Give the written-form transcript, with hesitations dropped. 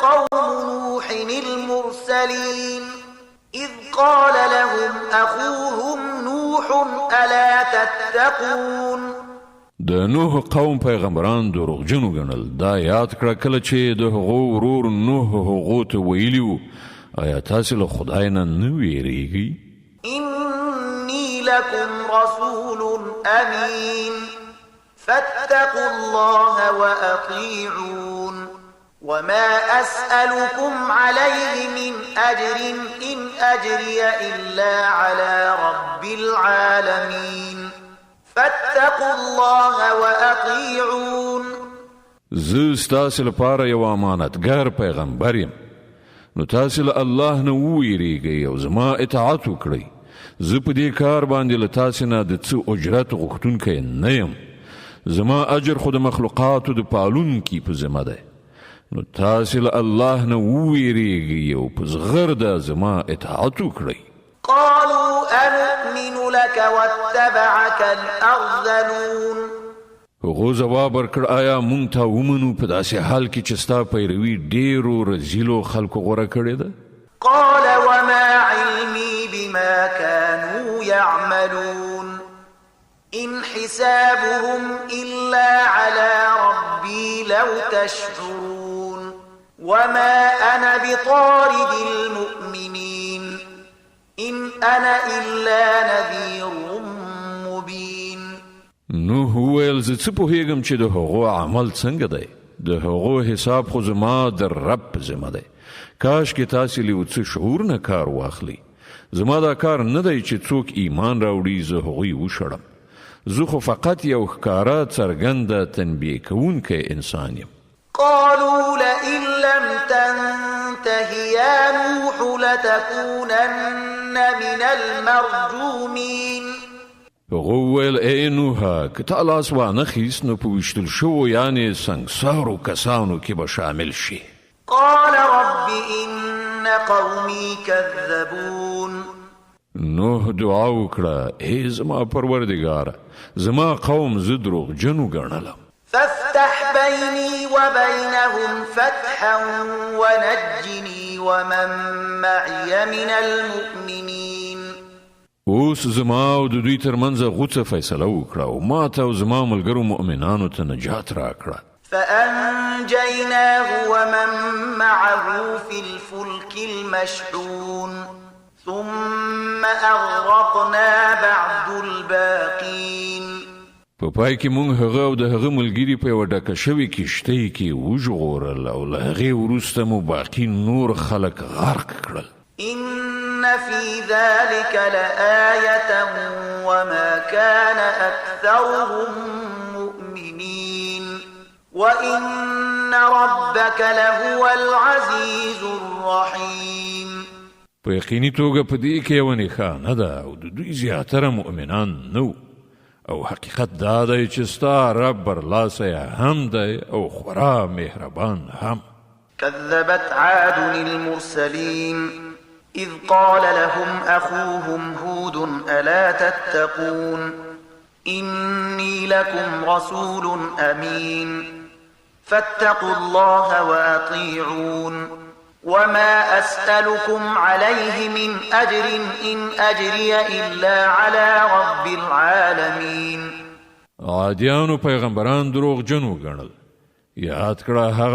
قوم نوح المرسلين إذ قال لهم أخوهم نوح ألا تتقون. د نوح قوم پیغمبران دروغجنو ګڼل. دا یاد کړه کله چې د هغو ورور نوح هغو ته ویلي آیا تاسې له خدای نه نه ویریږئ؟ إني لكم رسول أمين فاتقوا الله وأطيعون وما أسألكم عليه من أجر إن أجري إلا على رب العالمين فاتقوا الله وأطيعون. زه ستاسې لپاره یو امانتګار پیغمبر یم، نو تاسې له الله نه وویریږئ او زما اطاعت وکړئ. زه په دې کار باندې له تاسې نه د څه اجرت غوښتونکی نه یم. زما اجر خو د مخلوقاتو د پالونکي په ذمه دی. نو تاسې له الله نه وویریږئ او په زغرده زما اطاعت وکړئ. قالوا أنؤمن لك واتبعك الأرذلون. هغو ځواب ورکړ آیا مونږ تا ومنو په داسې حال کې چې ستا پیروي ډېرو رذیلو خلکو غوره کړې ده؟ قال وما علمي بما كانوا يعملون إن حسابهم إلا على ربي لو تشعرون وما أنا بطارد المؤمنين إن أنا إلا نذير مبين. نو وویل زه څه پوهېږم چې د هغو عمل څنګه دی؟ د هغو حساب خو زما د رب په ذمه دی. کاش کې تاسې له یو څه شعور نه کار واخلئ. زما دا کار نه دی چې څوک ایمان راوړي زه هغوی وشړم. زه خو فقط یو ښکاره څرګنده تنبیه کوونکی انسان یم. قالوا لئن لم تنته يا نوح لتكونن من المرجومين. هغه وویل ای نوحه که تا لاس وانخیست نو په ویشتل شوو یعنې سنګسارو کسانو کې به شامل شي. قال رب إن قومي كذبون. نوح دعا وکړه ای زما پروردګاره زما قوم زه دروغجنو ګڼلم. فافتح بيني وبينهم فتحا ونجني ومن معي من المؤمنين. اوس زما او د دوی ترمنځ غوڅه فیصله وکړه او ما ته او زما ملګرو مؤمنانو ته نجات راکړه. فأنجيناه ومن معه في الفلك المشحون ثم أغرقنا بعد الباقين. په پای کې مونږ هغه او د هغه ملګري په یوه ډکه شوې کښتۍ کې وژغورل او له هغې وروسته مو باقي نور خلک غرق کړل. إن في ذلك لآية وما كان أكثرهم مؤمنين وإن ربك لهو العزيز الرحيم. په یقیني توګه په دې کې یوه نښانه ده او د دوی زیاتره مؤمنان نه او حقیقت دا دی چې ستا رب برلاسی هم دی او خورا مهربان هم. كذبت عاد المرسلين إذ قال لهم أخوهم هود ألا تتقون إني لكم رسول أمين فاتقوا الله وأطيعون وما أسألكم عليه من أجر إن أجري إلا على رب العالمين. عادیانو پیغمبران دروغجن وګڼل. یاد کړه هغه